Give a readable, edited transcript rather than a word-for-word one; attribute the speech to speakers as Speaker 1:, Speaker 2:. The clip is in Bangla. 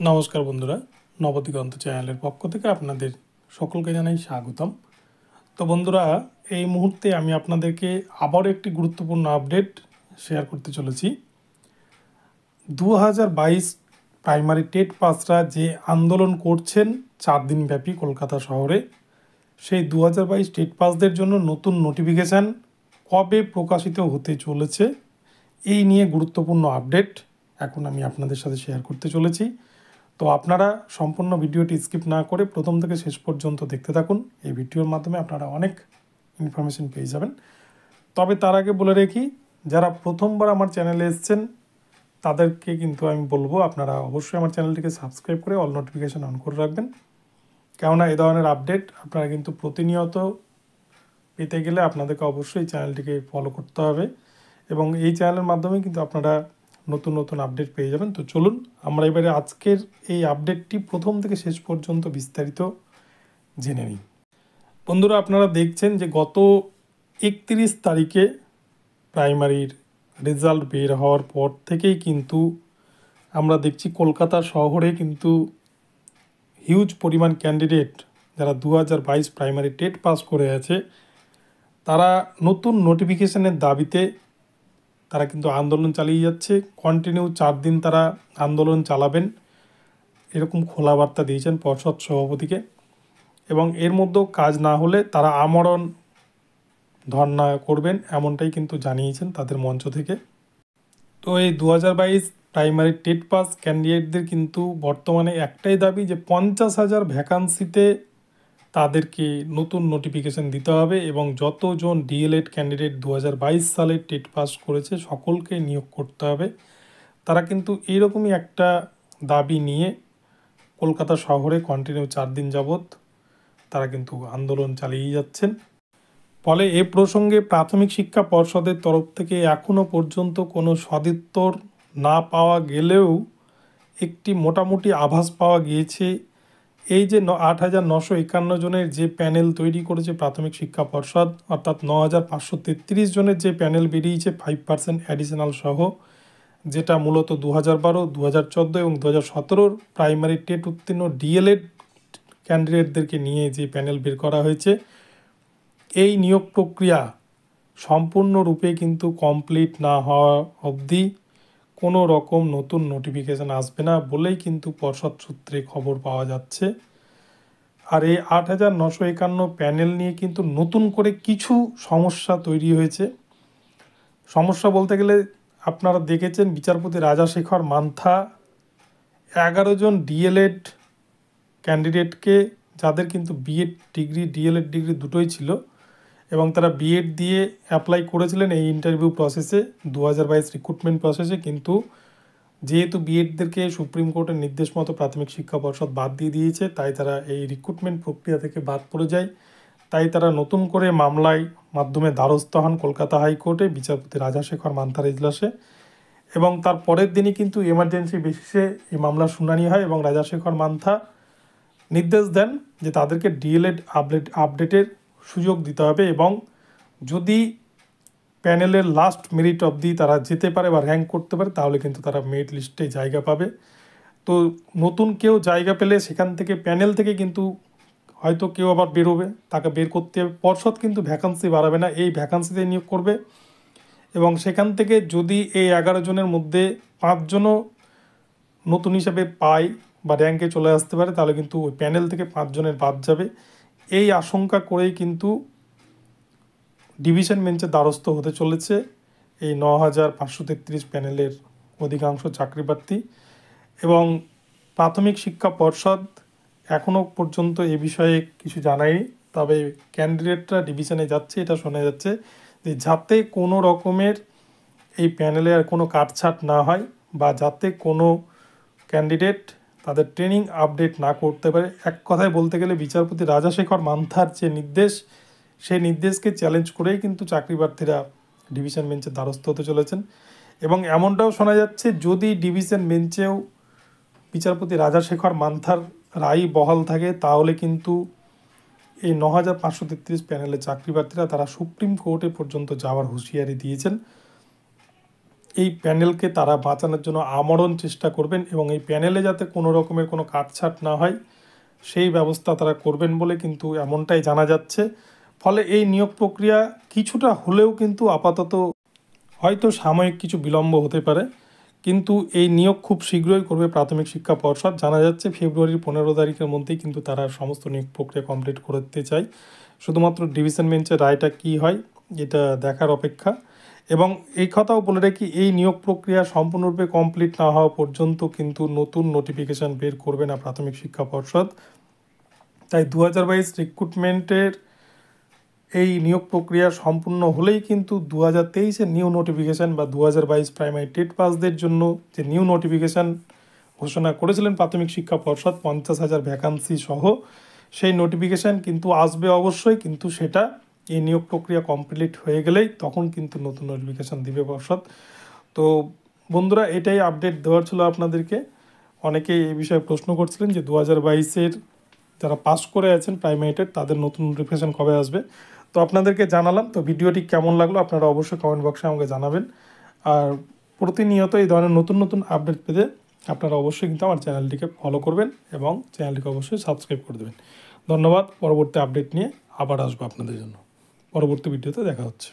Speaker 1: নমস্কার বন্ধুরা, নবদিগন্ত চ্যানেলের পক্ষ থেকে আপনাদের সকলকে জানাই স্বাগতম। তো বন্ধুরা, এই মুহূর্তে আমি আপনাদেরকে আবারও একটি গুরুত্বপূর্ণ আপডেট শেয়ার করতে চলেছি। 2022 প্রাইমারি টেট পাসরা যে আন্দোলন করছেন 4 দিন ব্যাপী কলকাতা শহরে, সেই 2022 টেট পাসদের জন্য নতুন নোটিফিকেশান কবে প্রকাশিত হতে চলেছে, এই নিয়ে গুরুত্বপূর্ণ আপডেট এখন আমি আপনাদের সাথে শেয়ার করতে চলেছি। তো আপনারা সম্পূর্ণ ভিডিওটি স্কিপ না করে প্রথম থেকে শেষ পর্যন্ত দেখতে থাকুন। এই ভিডিওর মাধ্যমে আপনারা অনেক ইনফরমেশন পেয়ে যাবেন। তবে তার আগে বলে রাখি, যারা প্রথমবার আমার চ্যানেলে এসেছেন তাদেরকে কিন্তু আমি বলবো আপনারা অবশ্যই আমার চ্যানেলটিকে সাবস্ক্রাইব করে অল নোটিফিকেশান অন করে রাখবেন। কেননা এই ধরনের আপডেট আপনারা কিন্তু প্রতিনিয়ত পেতে গেলে আপনাদেরকে অবশ্যই চ্যানেলটিকে ফলো করতে হবে, এবং এই চ্যানেলের মাধ্যমে কিন্তু আপনারা নতুন নতুন আপডেট পেয়ে যাবেন। তো চলুন আমরা এবারে আজকের এই আপডেটটি প্রথম থেকে শেষ পর্যন্ত বিস্তারিত জেনে নিই। বন্ধুরা, আপনারা দেখছেন যে গত 31 তারিখে প্রাইমারির রেজাল্ট বের হওয়ার পর থেকেই কিন্তু আমরা দেখছি কলকাতা শহরে কিন্তু হিউজ পরিমাণ ক্যান্ডিডেট যারা 2022 প্রাইমারি টেট পাস করে আছে, তারা নতুন নোটিফিকেশনের দাবিতে তারা কিন্তু আন্দোলন চালিয়ে যাচ্ছে। কন্টিনিউ 4 দিন তারা আন্দোলন চালাবেন, এরকম খোলা বার্তা দিয়েছেন পর্ষদ সভাপতিকে, এবং এর মধ্যেও কাজ না হলে তারা আমরণ ধর্ণা করবেন, এমনটাই কিন্তু জানিয়েছেন তাদের মঞ্চ থেকে। তো এই 2022 প্রাইমারি টেট পাস ক্যান্ডিডেটদের কিন্তু বর্তমানে একটাই দাবি যে 50,000 ভ্যাকান্সিতে তাদেরকে নতুন নোটিফিকেশান দিতে হবে, এবং যতজন ডিএলএড ক্যান্ডিডেট 2022 সালে টেট পাস করেছে সকলকে নিয়োগ করতে হবে। তারা কিন্তু এইরকমই একটা দাবি নিয়ে কলকাতা শহরে কন্টিনিউ 4 দিন যাবৎ তারা কিন্তু আন্দোলন চালিয়ে যাচ্ছেন। ফলে এ প্রসঙ্গে প্রাথমিক শিক্ষা পর্ষদের তরফ থেকে এখনও পর্যন্ত কোনো সদুত্তর না পাওয়া গেলেও একটি মোটামুটি আভাস পাওয়া গিয়েছে। এই যে 8,951 জনের যে প্যানেল তৈরি করেছে প্রাথমিক শিক্ষা পর্ষদ, অর্থাৎ 9,533 জনের যে প্যানেল বেরিয়েছে 5% অ্যাডিশনাল সহ, যেটা মূলত 2012, 2014 এবং 2017 প্রাইমারি টেট উত্তীর্ণ ডিএলএড ক্যান্ডিডেটদেরকে নিয়ে যে প্যানেল বের করা হয়েছে, এই নিয়োগ প্রক্রিয়া সম্পূর্ণরূপে কিন্তু কমপ্লিট না হওয়া অবধি কোনো রকম নতুন নোটিফিকেশান আসবে না বলেই কিন্তু পর্ষদ সূত্রে খবর পাওয়া যাচ্ছে। আর এই 8,951 প্যানেল নিয়ে কিন্তু নতুন করে কিছু সমস্যা তৈরি হয়েছে। সমস্যা বলতে গেলে আপনারা দেখেছেন বিচারপতি রাজাশেখর মান্থা 11 জন ডিএলএড ক্যান্ডিডেটকে, যাদের কিন্তু বিএড ডিগ্রি ডিএলএড ডিগ্রি দুটোই ছিল, এবং তারা বিএড দিয়ে অ্যাপ্লাই করেছিলেন এই ইন্টারভিউ প্রসেসে 2022 রিক্রুটমেন্ট প্রসেসে, কিন্তু যেহেতু বিএডদেরকে সুপ্রিম কোর্টের নির্দেশ মতো প্রাথমিক শিক্ষা পর্ষদ বাদ দিয়ে দিয়েছে, তাই তারা এই রিক্রুটমেন্ট প্রক্রিয়া থেকে বাদ পড়ে যায়। তাই তারা নতুন করে মামলায় মাধ্যমে দ্বারস্থ হন কলকাতা হাইকোর্টে বিচারপতি রাজাশেখর মান্থার এজলাসে, এবং তার পরের দিনই কিন্তু এমার্জেন্সি বেসিসে এই মামলার শুনানি হয়, এবং রাজাশেখর মান্থা নির্দেশ দেন যে তাদেরকে ডিএলএড আপডেটের সুযোগ দিতে হবে, এবং যদি প্যানেলের লাস্ট মেরিট অবধি তারা যেতে পারে বা র্যাঙ্ক করতে পারে তাহলে কিন্তু তারা মেরিট লিস্টে জায়গা পাবে। তো নতুন কেউ জায়গা পেলে সেখান থেকে প্যানেল থেকে কিন্তু হয়তো কেউ আবার বেরোবে, তাকে বের করতে হবে। পর্ষদ কিন্তু ভ্যাকান্সি বাড়াবে না, এই ভ্যাকান্সিতে নিয়োগ করবে, এবং সেখান থেকে যদি এই 11 জনের মধ্যে 5 জনও নতুন হিসাবে পায় বা র্যাঙ্কে চলে আসতে পারে, তাহলে কিন্তু ওই প্যানেল থেকে 5 জনের বাদ যাবে। এই আশঙ্কা করেই কিন্তু ডিভিশন বেঞ্চে দ্বারস্থ হতে চলেছে এই 9,533 প্যানেলের অধিকাংশ চাকরি প্রার্থী। এবং প্রাথমিক শিক্ষা পর্ষদ এখনও পর্যন্ত এ বিষয়ে কিছু জানায়নি, তবে ক্যান্ডিডেটরা ডিভিশনে যাচ্ছে, এটা শোনা যাচ্ছে যে যাতে কোনো রকমের এই প্যানেলে আর কোনো কাটছাট না হয়, বা যাতে কোনো ক্যান্ডিডেট তাদের ট্রেনিং আপডেট না করতে পারে। এক কথায় বলতে গেলে বিচারপতি রাজাশেখর মান্থার যে নির্দেশ, সেই নির্দেশকে চ্যালেঞ্জ করেই কিন্তু চাকরি প্রার্থীরা ডিভিশন বেঞ্চে দ্বারস্থ হতে চলেছেন। এবং এমনটাও শোনা যাচ্ছে যদি ডিভিশন বেঞ্চেও বিচারপতি রাজাশেখর মান্থার রায় বহাল থাকে, তাহলে কিন্তু এই 9,533 প্যানেলের চাকরি প্রার্থীরা তারা সুপ্রিম কোর্টে পর্যন্ত যাওয়ার হুঁশিয়ারি দিয়েছেন। এই প্যানেলকে তারা বাঁচানোর জন্য আমরণ চেষ্টা করবেন এবং এই প্যানেলে যাতে কোনো রকমের কোনো কাটছাট না হয় সেই ব্যবস্থা তারা করবেন বলে কিন্তু এমনটাই জানা যাচ্ছে। ফলে এই নিয়োগ প্রক্রিয়া কিছুটা হলেও কিন্তু আপাতত হয়তো সাময়িক কিছু বিলম্ব হতে পারে, কিন্তু এই নিয়োগ খুব শীঘ্রই করবে প্রাথমিক শিক্ষা পর্ষদ। জানা যাচ্ছে ফেব্রুয়ারির 15 তারিখের মধ্যেই কিন্তু তারা সমস্ত নিয়োগ প্রক্রিয়া কমপ্লিট করতে চায়। শুধুমাত্র ডিভিশন বেঞ্চের রায়টা কী হয় এটা দেখার অপেক্ষা। এবং এই কথাও বলে রাখি, এই নিয়োগ প্রক্রিয়া সম্পূর্ণরূপে কমপ্লিট না হওয়া পর্যন্ত কিন্তু নতুন নোটিফিকেশান বের করবে না প্রাথমিক শিক্ষা পর্ষদ। তাই 2022 রিক্রুটমেন্টের এই নিয়োগ প্রক্রিয়া সম্পূর্ণ হলেই কিন্তু 2023-এর নিউ নোটিফিকেশান বা 2022 প্রাইমারি টেট পাসদের জন্য যে নিউ নোটিফিকেশান ঘোষণা করেছিলেন প্রাথমিক শিক্ষা পর্ষদ 50,000 ভ্যাকান্সি সহ, সেই নোটিফিকেশান কিন্তু আসবে অবশ্যই, কিন্তু সেটা এই নিয়োগ প্রক্রিয়া কমপ্লিট হয়ে গেলেই তখন কিন্তু নতুন নোটিফিকেশান দিবে পর্ষদ। তো বন্ধুরা, এটাই আপডেট দেওয়ার ছিল আপনাদেরকে। অনেকেই এই বিষয়ে প্রশ্ন করছিলেন যে 2022-এর যারা পাস করে আছেন প্রাইমারি টেট তাদের নতুন নোটিফিকেশান কবে আসবে। তো আপনাদেরকে জানালাম। তো ভিডিওটি কেমন লাগলো আপনারা অবশ্যই কমেন্ট বক্সে আমাকে জানাবেন। আর প্রতিনিয়ত এই ধরনের নতুন নতুন আপডেট পেতে আপনারা অবশ্যই কিন্তু আমার চ্যানেলটিকে ফলো করবেন এবং চ্যানেলটিকে অবশ্যই সাবস্ক্রাইব করে দেবেন। ধন্যবাদ। পরবর্তী আপডেট নিয়ে আবার আসবো আপনাদের জন্য। পরবর্তী ভিডিওতে দেখা হচ্ছে।